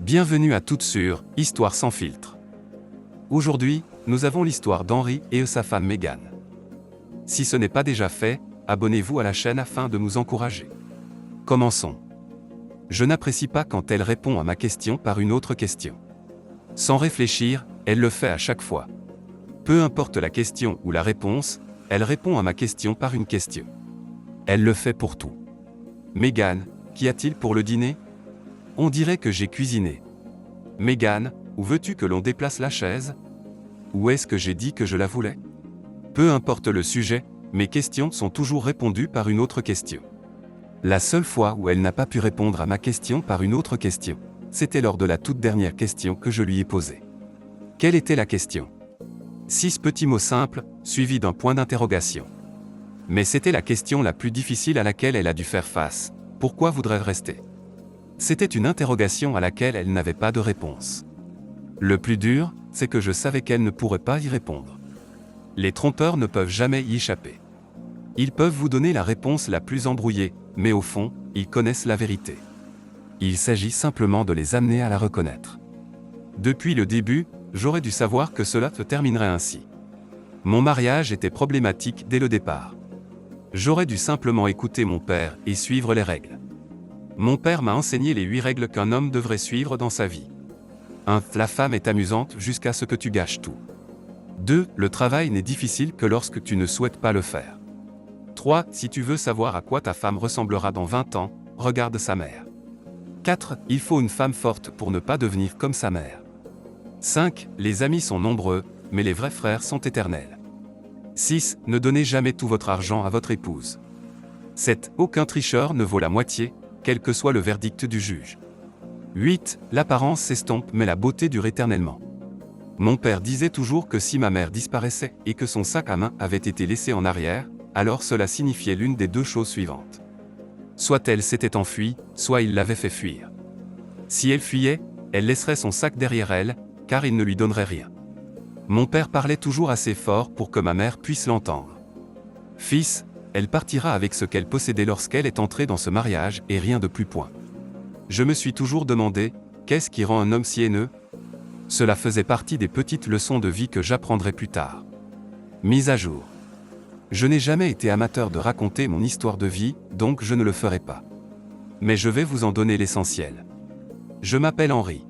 Bienvenue à toutes sur Histoire sans filtre. Aujourd'hui, nous avons l'histoire d'Henry et sa femme Meghan. Si ce n'est pas déjà fait, abonnez-vous à la chaîne afin de nous encourager. Commençons. Je n'apprécie pas quand elle répond à ma question par une autre question. Sans réfléchir, elle le fait à chaque fois. Peu importe la question ou la réponse, elle répond à ma question par une question. Elle le fait pour tout. Meghan, qu'y a-t-il pour le dîner ? On dirait que j'ai cuisiné. Meghan, où veux-tu que l'on déplace la chaise ? Où est-ce que j'ai dit que je la voulais ? Peu importe le sujet, mes questions sont toujours répondues par une autre question. La seule fois où elle n'a pas pu répondre à ma question par une autre question, c'était lors de la toute dernière question que je lui ai posée. Quelle était la question ? 6 petits mots simples, suivis d'un point d'interrogation. Mais c'était la question la plus difficile à laquelle elle a dû faire face. Pourquoi voudrais-je rester ? C'était une interrogation à laquelle elle n'avait pas de réponse. Le plus dur, c'est que je savais qu'elle ne pourrait pas y répondre. Les trompeurs ne peuvent jamais y échapper. Ils peuvent vous donner la réponse la plus embrouillée, mais au fond, ils connaissent la vérité. Il s'agit simplement de les amener à la reconnaître. Depuis le début, j'aurais dû savoir que cela se terminerait ainsi. Mon mariage était problématique dès le départ. J'aurais dû simplement écouter mon père et suivre les règles. Mon père m'a enseigné les 8 règles qu'un homme devrait suivre dans sa vie. 1. La femme est amusante jusqu'à ce que tu gâches tout. 2. Le travail n'est difficile que lorsque tu ne souhaites pas le faire. 3. Si tu veux savoir à quoi ta femme ressemblera dans 20 ans, regarde sa mère. 4. Il faut une femme forte pour ne pas devenir comme sa mère. 5. Les amis sont nombreux, mais les vrais frères sont éternels. 6. Ne donnez jamais tout votre argent à votre épouse. 7. Aucun tricheur ne vaut la moitié, quel que soit le verdict du juge. 8. L'apparence s'estompe mais la beauté dure éternellement. Mon père disait toujours que si ma mère disparaissait et que son sac à main avait été laissé en arrière, alors cela signifiait l'une des 2 choses suivantes. Soit elle s'était enfuie, soit il l'avait fait fuir. Si elle fuyait, elle laisserait son sac derrière elle, car il ne lui donnerait rien. Mon père parlait toujours assez fort pour que ma mère puisse l'entendre. Fils, elle partira avec ce qu'elle possédait lorsqu'elle est entrée dans ce mariage et rien de plus point. Je me suis toujours demandé, qu'est-ce qui rend un homme si haineux ? Cela faisait partie des petites leçons de vie que j'apprendrai plus tard. Mise à jour. Je n'ai jamais été amateur de raconter mon histoire de vie, donc je ne le ferai pas. Mais je vais vous en donner l'essentiel. Je m'appelle Henry.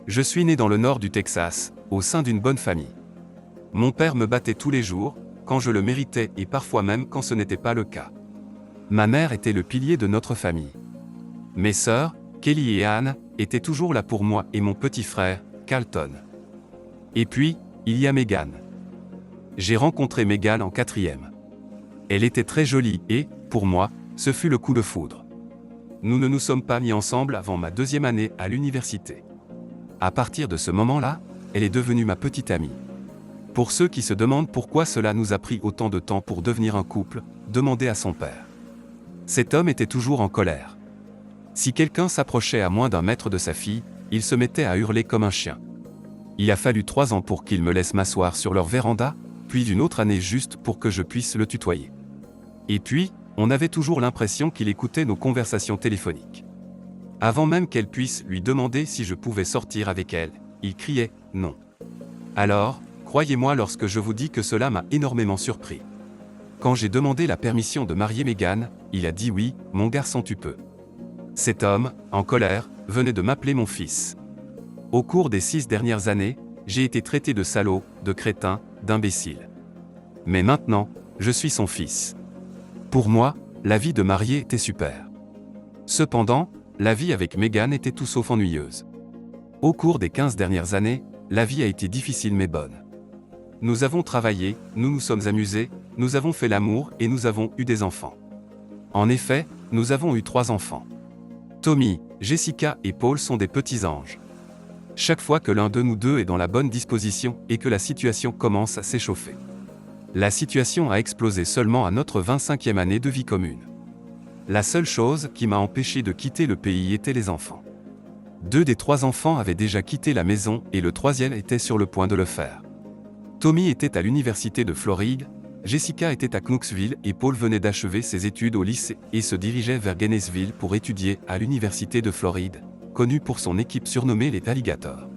Je suis né dans le nord du Texas, au sein d'une bonne famille. Mon père me battait tous les jours, quand je le méritais et parfois même quand ce n'était pas le cas. Ma mère était le pilier de notre famille. Mes sœurs, Kelly et Anne, étaient toujours là pour moi et mon petit frère, Carlton. Et puis, il y a Meghan. J'ai rencontré Meghan en 4e. Elle était très jolie et, pour moi, ce fut le coup de foudre. Nous ne nous sommes pas mis ensemble avant ma 2e année à l'université. À partir de ce moment-là, elle est devenue ma petite amie. Pour ceux qui se demandent pourquoi cela nous a pris autant de temps pour devenir un couple, demandez à son père. Cet homme était toujours en colère. Si quelqu'un s'approchait à moins d'1 mètre de sa fille, il se mettait à hurler comme un chien. Il a fallu 3 ans pour qu'il me laisse m'asseoir sur leur véranda, puis une autre année juste pour que je puisse le tutoyer. Et puis, on avait toujours l'impression qu'il écoutait nos conversations téléphoniques. Avant même qu'elle puisse lui demander si je pouvais sortir avec elle, il criait « non ». Alors, croyez-moi lorsque je vous dis que cela m'a énormément surpris. Quand j'ai demandé la permission de marier Meghan, il a dit oui, mon garçon tu peux. Cet homme, en colère, venait de m'appeler mon fils. Au cours des 6 dernières années, j'ai été traité de salaud, de crétin, d'imbécile. Mais maintenant, je suis son fils. Pour moi, la vie de marié était super. Cependant, la vie avec Meghan était tout sauf ennuyeuse. Au cours des 15 dernières années, la vie a été difficile mais bonne. Nous avons travaillé, nous nous sommes amusés, nous avons fait l'amour et nous avons eu des enfants. En effet, nous avons eu 3 enfants. Tommy, Jessica et Paul sont des petits anges. Chaque fois que l'un de nous deux est dans la bonne disposition et que la situation commence à s'échauffer. La situation a explosé seulement à notre 25e année de vie commune. La seule chose qui m'a empêché de quitter le pays était les enfants. 2 des 3 enfants avaient déjà quitté la maison et le 3e était sur le point de le faire. Tommy était à l'université de Floride, Jessica était à Knoxville et Paul venait d'achever ses études au lycée et se dirigeait vers Gainesville pour étudier à l'université de Floride. connu pour son équipe surnommée les Alligators.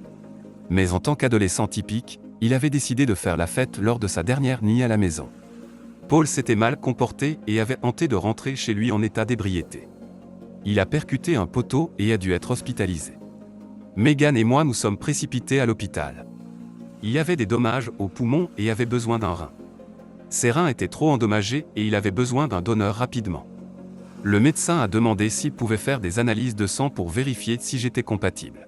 Mais en tant qu'adolescent typique, il avait décidé de faire la fête lors de sa dernière nuit à la maison. Paul s'était mal comporté et avait tenté de rentrer chez lui en état d'ébriété. Il a percuté un poteau et a dû être hospitalisé. Megan et moi nous sommes précipités à l'hôpital. Il y avait des dommages aux poumons et avait besoin d'un rein. Ses reins étaient trop endommagés et il avait besoin d'un donneur rapidement. Le médecin a demandé s'il pouvait faire des analyses de sang pour vérifier si j'étais compatible.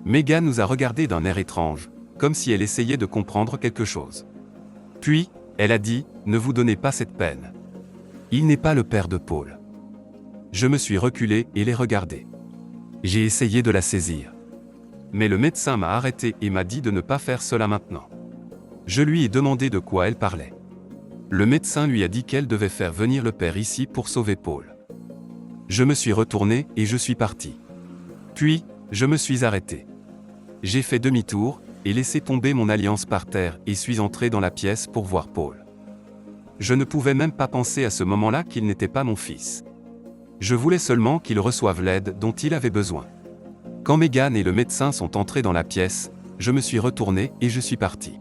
Megan nous a regardés d'un air étrange, comme si elle essayait de comprendre quelque chose. Puis, elle a dit, « Ne vous donnez pas cette peine. Il n'est pas le père de Paul. » Je me suis reculé et l'ai regardé. J'ai essayé de la saisir. Mais le médecin m'a arrêté et m'a dit de ne pas faire cela maintenant. Je lui ai demandé de quoi elle parlait. Le médecin lui a dit qu'elle devait faire venir le père ici pour sauver Paul. Je me suis retourné et je suis parti. Puis, je me suis arrêté. J'ai fait demi-tour et laissé tomber mon alliance par terre et suis entré dans la pièce pour voir Paul. Je ne pouvais même pas penser à ce moment-là qu'il n'était pas mon fils. Je voulais seulement qu'il reçoive l'aide dont il avait besoin. Quand Megan et le médecin sont entrés dans la pièce, je me suis retourné et je suis parti.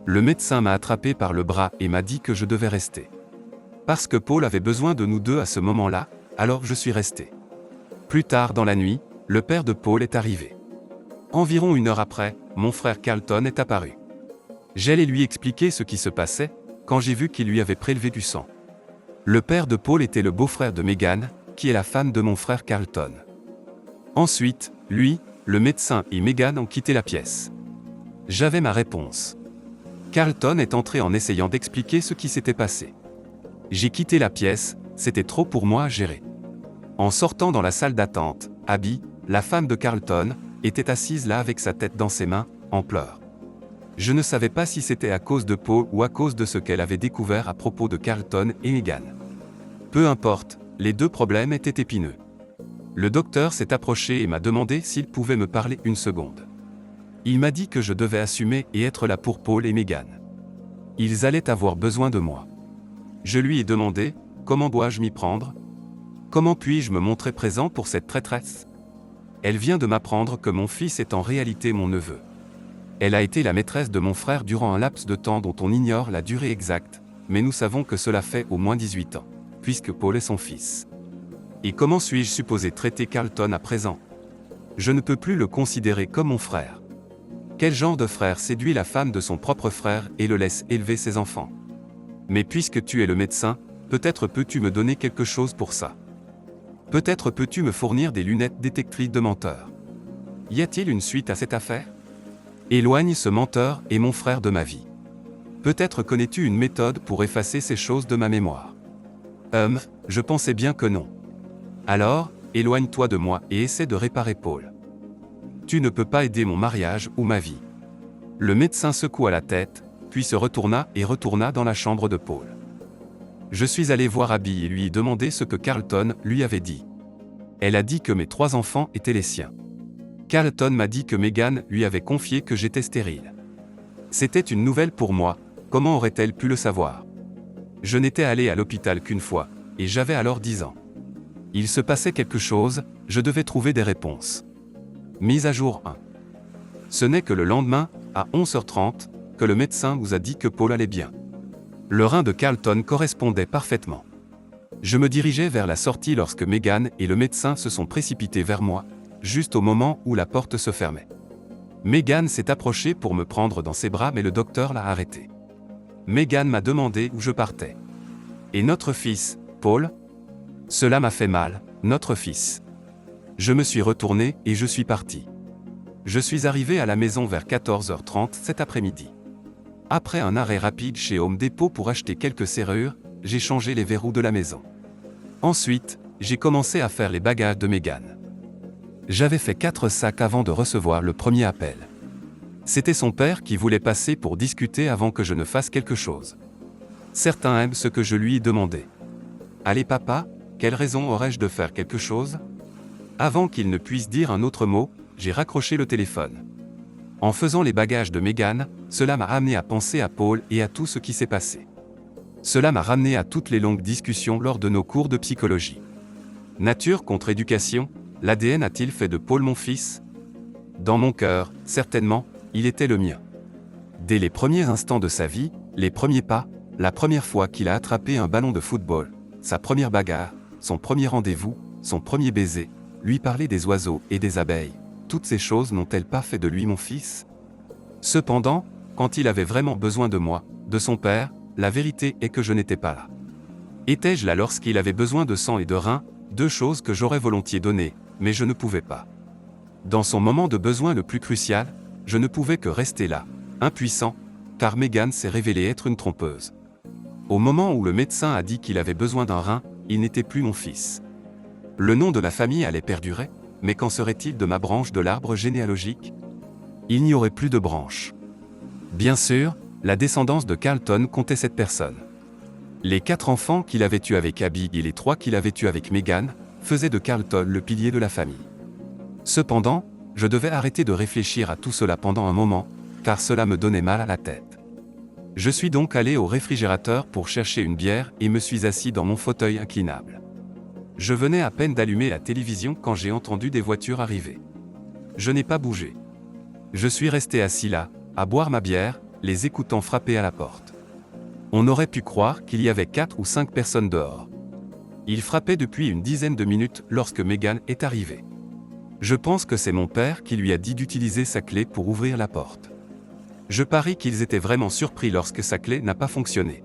Le médecin m'a attrapé par le bras et m'a dit que je devais rester. Parce que Paul avait besoin de nous deux à ce moment-là, alors je suis resté. Plus tard dans la nuit, le père de Paul est arrivé. Environ 1 heure après, mon frère Carlton est apparu. J'allais lui expliquer ce qui se passait, quand j'ai vu qu'il lui avait prélevé du sang. Le père de Paul était le beau-frère de Megan, qui est la femme de mon frère Carlton. Ensuite, lui, le médecin et Megan ont quitté la pièce. J'avais ma réponse. Carlton est entré en essayant d'expliquer ce qui s'était passé. J'ai quitté la pièce, c'était trop pour moi à gérer. En sortant dans la salle d'attente, Abby, la femme de Carlton, était assise là avec sa tête dans ses mains, en pleurs. Je ne savais pas si c'était à cause de Paul ou à cause de ce qu'elle avait découvert à propos de Carlton et Megan. Peu importe, les deux problèmes étaient épineux. Le docteur s'est approché et m'a demandé s'il pouvait me parler 1 seconde. Il m'a dit que je devais assumer et être là pour Paul et Megan. Ils allaient avoir besoin de moi. Je lui ai demandé, comment dois-je m'y prendre? Comment puis-je me montrer présent pour cette traîtresse? Elle vient de m'apprendre que mon fils est en réalité mon neveu. Elle a été la maîtresse de mon frère durant un laps de temps dont on ignore la durée exacte, mais nous savons que cela fait au moins 18 ans, puisque Paul est son fils. Et comment suis-je supposé traiter Carlton à présent? Je ne peux plus le considérer comme mon frère. Quel genre de frère séduit la femme de son propre frère et le laisse élever ses enfants? Mais puisque tu es le médecin, peut-être peux-tu me donner quelque chose pour ça. Peut-être peux-tu me fournir des lunettes détectrices de menteurs. Y a-t-il une suite à cette affaire? Éloigne ce menteur et mon frère de ma vie. Peut-être connais-tu une méthode pour effacer ces choses de ma mémoire. Je pensais bien que non. Alors, éloigne-toi de moi et essaie de réparer Paul. Tu ne peux pas aider mon mariage ou ma vie. Le médecin secoua la tête, puis se retourna et retourna dans la chambre de Paul. Je suis allé voir Abby et lui ai demandé ce que Carlton lui avait dit. Elle a dit que mes 3 enfants étaient les siens. Carlton m'a dit que Megan lui avait confié que j'étais stérile. C'était une nouvelle pour moi, comment aurait-elle pu le savoir? Je n'étais allé à l'hôpital qu'une fois, et j'avais alors 10 ans. Il se passait quelque chose, je devais trouver des réponses. Mise à jour 1. Ce n'est que le lendemain, à 11h30, que le médecin nous a dit que Paul allait bien. Le rein de Carlton correspondait parfaitement. Je me dirigeais vers la sortie lorsque Megan et le médecin se sont précipités vers moi, juste au moment où la porte se fermait. Megan s'est approchée pour me prendre dans ses bras mais le docteur l'a arrêtée. Megan m'a demandé où je partais. Et notre fils, Paul? Cela m'a fait mal, notre fils. Je me suis retourné et je suis parti. Je suis arrivé à la maison vers 14h30 cet après-midi. Après un arrêt rapide chez Home Depot pour acheter quelques serrures, j'ai changé les verrous de la maison. Ensuite, j'ai commencé à faire les bagages de Megan. J'avais fait 4 sacs avant de recevoir le premier appel. C'était son père qui voulait passer pour discuter avant que je ne fasse quelque chose. Certains aiment ce que je lui ai demandé. Allez papa, quelle raison aurais-je de faire quelque chose? Avant qu'il ne puisse dire un autre mot, j'ai raccroché le téléphone. En faisant les bagages de Megan, cela m'a amené à penser à Paul et à tout ce qui s'est passé. Cela m'a ramené à toutes les longues discussions lors de nos cours de psychologie. Nature contre éducation, l'ADN a-t-il fait de Paul mon fils? Dans mon cœur, certainement, il était le mien. Dès les premiers instants de sa vie, les premiers pas, la première fois qu'il a attrapé un ballon de football, sa première bagarre, son premier rendez-vous, son premier baiser, lui parler des oiseaux et des abeilles, toutes ces choses n'ont-elles pas fait de lui mon fils? Cependant, quand il avait vraiment besoin de moi, de son père, la vérité est que je n'étais pas là. Étais-je là lorsqu'il avait besoin de sang et de reins, deux choses que j'aurais volontiers données, mais je ne pouvais pas. Dans son moment de besoin le plus crucial, je ne pouvais que rester là, impuissant, car Megan s'est révélée être une trompeuse. Au moment où le médecin a dit qu'il avait besoin d'un rein, il n'était plus mon fils. Le nom de la famille allait perdurer, mais qu'en serait-il de ma branche de l'arbre généalogique? Il n'y aurait plus de branche. Bien sûr, la descendance de Carlton comptait cette personne. Les 4 enfants qu'il avait eus avec Abby et les 3 qu'il avait eus avec Megan faisaient de Carlton le pilier de la famille. Cependant, je devais arrêter de réfléchir à tout cela pendant un moment, car cela me donnait mal à la tête. Je suis donc allé au réfrigérateur pour chercher une bière et me suis assis dans mon fauteuil inclinable. Je venais à peine d'allumer la télévision quand j'ai entendu des voitures arriver. Je n'ai pas bougé. Je suis resté assis là, à boire ma bière, les écoutant frapper à la porte. On aurait pu croire qu'il y avait 4 ou 5 personnes dehors. Ils frappaient depuis une dizaine de minutes lorsque Megan est arrivée. Je pense que c'est mon père qui lui a dit d'utiliser sa clé pour ouvrir la porte. Je parie qu'ils étaient vraiment surpris lorsque sa clé n'a pas fonctionné.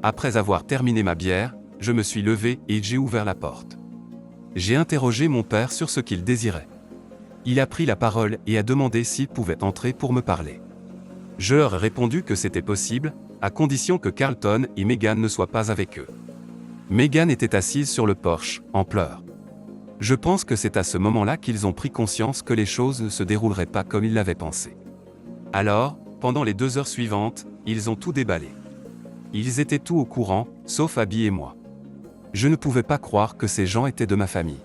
Après avoir terminé ma bière, je me suis levé et j'ai ouvert la porte. J'ai interrogé mon père sur ce qu'il désirait. Il a pris la parole et a demandé s'il pouvait entrer pour me parler. Je leur ai répondu que c'était possible, à condition que Carlton et Megan ne soient pas avec eux. Megan était assise sur le porche, en pleurs. Je pense que c'est à ce moment-là qu'ils ont pris conscience que les choses ne se dérouleraient pas comme ils l'avaient pensé. Alors, pendant les 2 heures suivantes, ils ont tout déballé. Ils étaient tout au courant, sauf Abby et moi. Je ne pouvais pas croire que ces gens étaient de ma famille.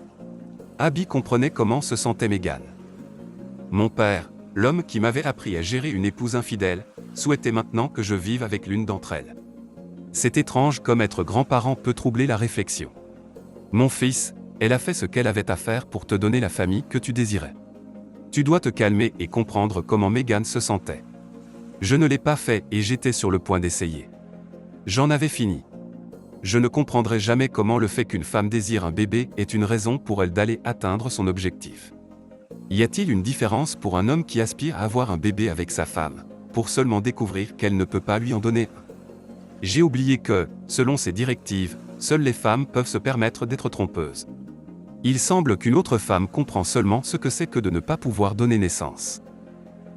Abby comprenait comment se sentait Megan. Mon père, l'homme qui m'avait appris à gérer une épouse infidèle, souhaitait maintenant que je vive avec l'une d'entre elles. C'est étrange comme être grand-parent peut troubler la réflexion. Mon fils, elle a fait ce qu'elle avait à faire pour te donner la famille que tu désirais. Tu dois te calmer et comprendre comment Megan se sentait. Je ne l'ai pas fait et j'étais sur le point d'essayer. J'en avais fini. Je ne comprendrai jamais comment le fait qu'une femme désire un bébé est une raison pour elle d'aller atteindre son objectif. Y a-t-il une différence pour un homme qui aspire à avoir un bébé avec sa femme, pour seulement découvrir qu'elle ne peut pas lui en donner un? J'ai oublié que, selon ces directives, seules les femmes peuvent se permettre d'être trompeuses. Il semble qu'une autre femme comprend seulement ce que c'est que de ne pas pouvoir donner naissance.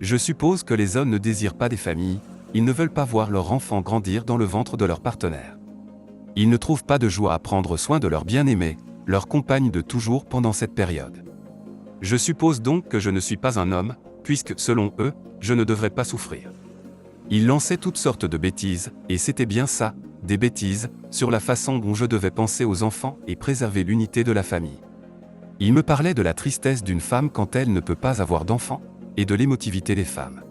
Je suppose que les hommes ne désirent pas des familles, ils ne veulent pas voir leur enfant grandir dans le ventre de leur partenaire. Ils ne trouvent pas de joie à prendre soin de leur bien-aimé, leur compagne de toujours pendant cette période. Je suppose donc que je ne suis pas un homme, puisque, selon eux, je ne devrais pas souffrir. Ils lançaient toutes sortes de bêtises, et c'était bien ça, des bêtises, sur la façon dont je devais penser aux enfants et préserver l'unité de la famille. Ils me parlaient de la tristesse d'une femme quand elle ne peut pas avoir d'enfants, et de l'émotivité des femmes.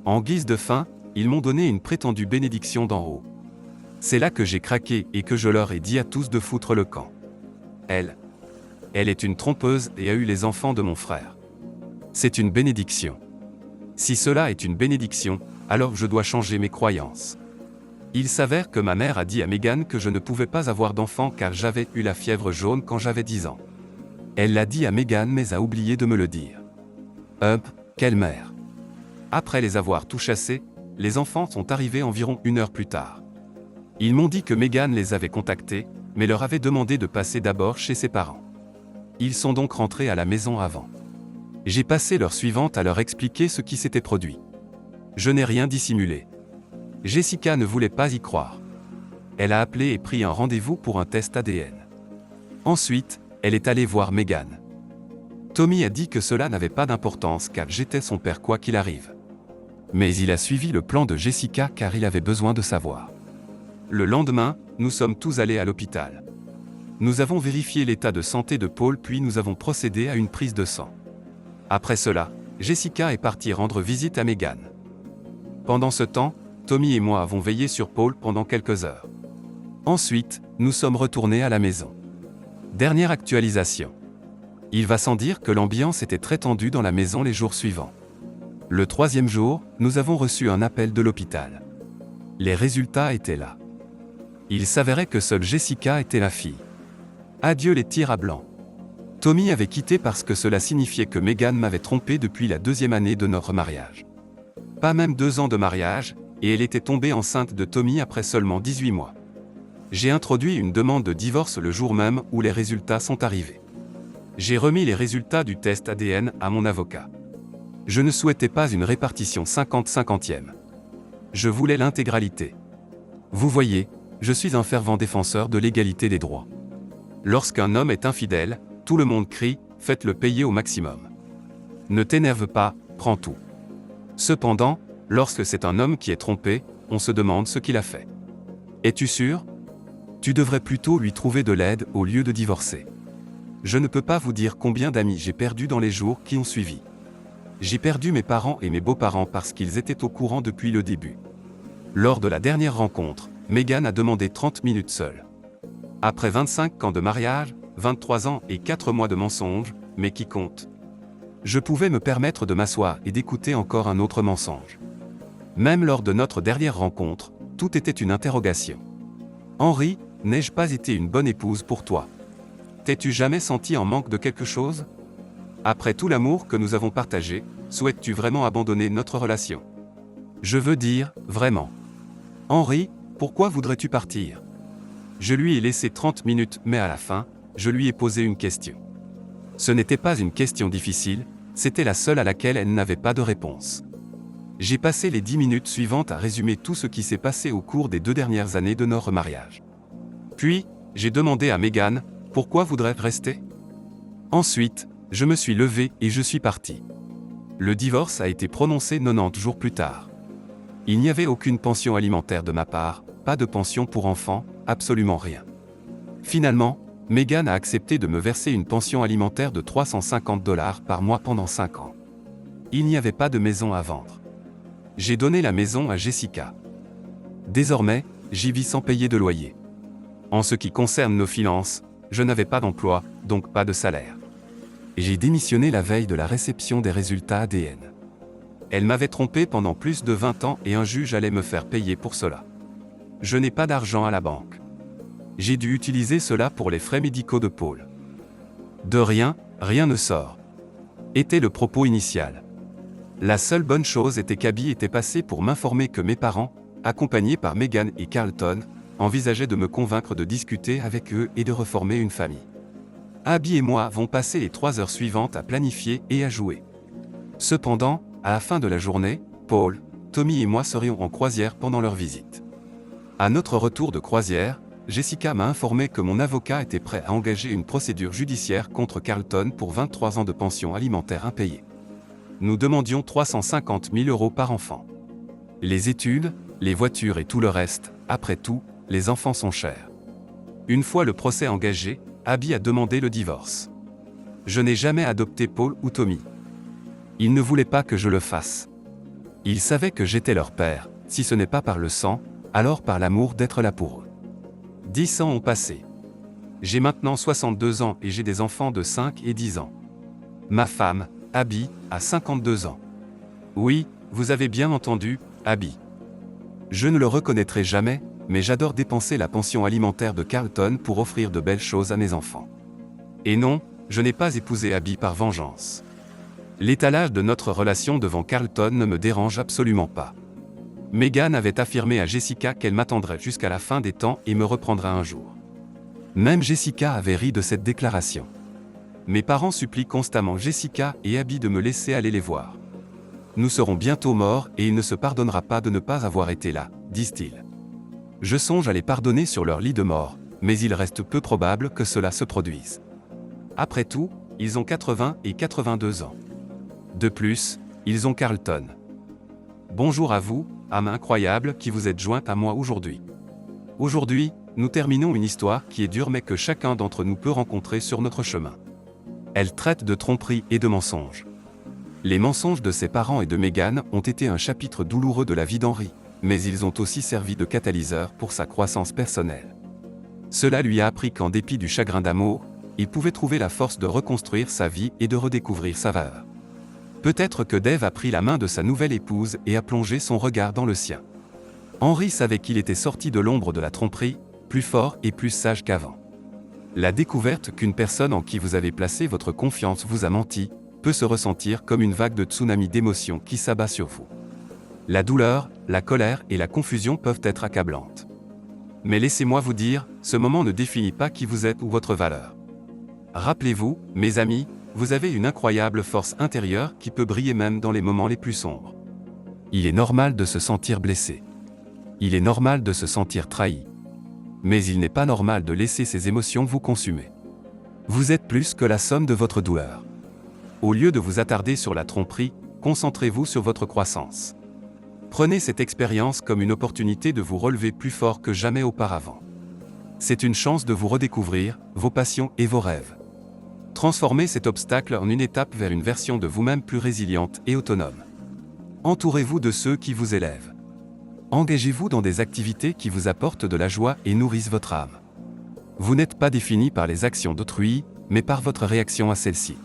En guise de fin, ils m'ont donné une prétendue bénédiction d'en haut. C'est là que j'ai craqué et que je leur ai dit à tous de foutre le camp. Elle est une trompeuse et a eu les enfants de mon frère. C'est une bénédiction. Si cela est une bénédiction, alors je dois changer mes croyances. Il s'avère que ma mère a dit à Megan que je ne pouvais pas avoir d'enfant car j'avais eu la fièvre jaune quand j'avais 10 ans. Elle l'a dit à Megan mais a oublié de me le dire. Quelle mère! Après les avoir tous chassés, les enfants sont arrivés environ 1 heure plus tard. Ils m'ont dit que Megan les avait contactés, mais leur avait demandé de passer d'abord chez ses parents. Ils sont donc rentrés à la maison avant. J'ai passé l'heure suivante à leur expliquer ce qui s'était produit. Je n'ai rien dissimulé. Jessica ne voulait pas y croire. Elle a appelé et pris un rendez-vous pour un test ADN. Ensuite, elle est allée voir Megan. Tommy a dit que cela n'avait pas d'importance car j'étais son père quoi qu'il arrive. Mais il a suivi le plan de Jessica car il avait besoin de savoir. Le lendemain, nous sommes tous allés à l'hôpital. Nous avons vérifié l'état de santé de Paul puis nous avons procédé à une prise de sang. Après cela, Jessica est partie rendre visite à Megan. Pendant ce temps, Tommy et moi avons veillé sur Paul pendant quelques heures. Ensuite, nous sommes retournés à la maison. Dernière actualisation. Il va sans dire que l'ambiance était très tendue dans la maison les jours suivants. Le 3e jour, nous avons reçu un appel de l'hôpital. Les résultats étaient là. Il s'avérait que seule Jessica était la fille. Adieu les tirs à blanc. Tommy avait quitté parce que cela signifiait que Megan m'avait trompé depuis la 2e année de notre mariage. Pas même 2 ans de mariage, et elle était tombée enceinte de Tommy après seulement 18 mois. J'ai introduit une demande de divorce le jour même où les résultats sont arrivés. J'ai remis les résultats du test ADN à mon avocat. Je ne souhaitais pas une répartition 50-50e. Je voulais l'intégralité. Vous voyez, je suis un fervent défenseur de l'égalité des droits. Lorsqu'un homme est infidèle, tout le monde crie « faites-le payer au maximum ». Ne t'énerve pas, prends tout. Cependant, lorsque c'est un homme qui est trompé, on se demande ce qu'il a fait. Es-tu sûr ? Tu devrais plutôt lui trouver de l'aide au lieu de divorcer. Je ne peux pas vous dire combien d'amis j'ai perdu dans les jours qui ont suivi. J'ai perdu mes parents et mes beaux-parents parce qu'ils étaient au courant depuis le début. Lors de la dernière rencontre, Megan a demandé 30 minutes seule. Après 25 ans de mariage, 23 ans et 4 mois de mensonges, mais qui compte ? Je pouvais me permettre de m'asseoir et d'écouter encore un autre mensonge. Même lors de notre dernière rencontre, tout était une interrogation. Henry, n'ai-je pas été une bonne épouse pour toi ? T'es-tu jamais senti en manque de quelque chose ? Après tout l'amour que nous avons partagé, souhaites-tu vraiment abandonner notre relation ? Je veux dire, vraiment. Henry, pourquoi voudrais-tu partir ? Je lui ai laissé 30 minutes, mais à la fin, je lui ai posé une question. Ce n'était pas une question difficile, c'était la seule à laquelle elle n'avait pas de réponse. J'ai passé les 10 minutes suivantes à résumer tout ce qui s'est passé au cours des 2 dernières années de notre mariage. Puis, j'ai demandé à Megan, pourquoi voudrais-tu rester ? Ensuite, je me suis levé et je suis parti. Le divorce a été prononcé 90 jours plus tard. Il n'y avait aucune pension alimentaire de ma part, pas de pension pour enfants, absolument rien. Finalement, Megan a accepté de me verser une pension alimentaire de $350 par mois pendant 5 ans. Il n'y avait pas de maison à vendre. J'ai donné la maison à Jessica. Désormais, j'y vis sans payer de loyer. En ce qui concerne nos finances, je n'avais pas d'emploi, donc pas de salaire. J'ai démissionné la veille de la réception des résultats ADN. Elle m'avait trompé pendant plus de 20 ans et un juge allait me faire payer pour cela. Je n'ai pas d'argent à la banque. J'ai dû utiliser cela pour les frais médicaux de Paul. De rien, rien ne sort. Était le propos initial. La seule bonne chose était qu'Abby était passé pour m'informer que mes parents, accompagnés par Megan et Carlton, envisageaient de me convaincre de discuter avec eux et de reformer une famille. Abby et moi avons passé les 3 heures suivantes à planifier et à jouer. Cependant, à la fin de la journée, Paul, Tommy et moi serions en croisière pendant leur visite. À notre retour de croisière, Jessica m'a informé que mon avocat était prêt à engager une procédure judiciaire contre Carlton pour 23 ans de pension alimentaire impayée. Nous demandions 350 000 € par enfant. Les études, les voitures et tout le reste, après tout, les enfants sont chers. Une fois le procès engagé, Abby a demandé le divorce. Je n'ai jamais adopté Paul ou Tommy. Ils ne voulaient pas que je le fasse. Ils savaient que j'étais leur père, si ce n'est pas par le sang, alors par l'amour d'être là pour eux. 10 ans ont passé. J'ai maintenant 62 ans et j'ai des enfants de 5 et 10 ans. Ma femme, Abby, a 52 ans. Oui, vous avez bien entendu, Abby. Je ne le reconnaîtrai jamais, mais j'adore dépenser la pension alimentaire de Carlton pour offrir de belles choses à mes enfants. Et non, je n'ai pas épousé Abby par vengeance. L'étalage de notre relation devant Carlton ne me dérange absolument pas. Megan avait affirmé à Jessica qu'elle m'attendrait jusqu'à la fin des temps et me reprendra un jour. Même Jessica avait ri de cette déclaration. Mes parents supplient constamment Jessica et Abby de me laisser aller les voir. Nous serons bientôt morts et il ne se pardonnera pas de ne pas avoir été là, disent-ils. Je songe à les pardonner sur leur lit de mort, mais il reste peu probable que cela se produise. Après tout, ils ont 80 et 82 ans. De plus, ils ont Carlton. Bonjour à vous, âme incroyable qui vous êtes jointe à moi aujourd'hui. Aujourd'hui, nous terminons une histoire qui est dure mais que chacun d'entre nous peut rencontrer sur notre chemin. Elle traite de tromperie et de mensonges. Les mensonges de ses parents et de Megan ont été un chapitre douloureux de la vie d'Henry, mais ils ont aussi servi de catalyseur pour sa croissance personnelle. Cela lui a appris qu'en dépit du chagrin d'amour, il pouvait trouver la force de reconstruire sa vie et de redécouvrir sa valeur. Peut-être que Dave a pris la main de sa nouvelle épouse et a plongé son regard dans le sien. Henry savait qu'il était sorti de l'ombre de la tromperie, plus fort et plus sage qu'avant. La découverte qu'une personne en qui vous avez placé votre confiance vous a menti, peut se ressentir comme une vague de tsunami d'émotions qui s'abat sur vous. La douleur, la colère et la confusion peuvent être accablantes. Mais laissez-moi vous dire, ce moment ne définit pas qui vous êtes ou votre valeur. Rappelez-vous, mes amis, vous avez une incroyable force intérieure qui peut briller même dans les moments les plus sombres. Il est normal de se sentir blessé. Il est normal de se sentir trahi. Mais il n'est pas normal de laisser ces émotions vous consumer. Vous êtes plus que la somme de votre douleur. Au lieu de vous attarder sur la tromperie, concentrez-vous sur votre croissance. Prenez cette expérience comme une opportunité de vous relever plus fort que jamais auparavant. C'est une chance de vous redécouvrir, vos passions et vos rêves. Transformez cet obstacle en une étape vers une version de vous-même plus résiliente et autonome. Entourez-vous de ceux qui vous élèvent. Engagez-vous dans des activités qui vous apportent de la joie et nourrissent votre âme. Vous n'êtes pas défini par les actions d'autrui, mais par votre réaction à celles-ci.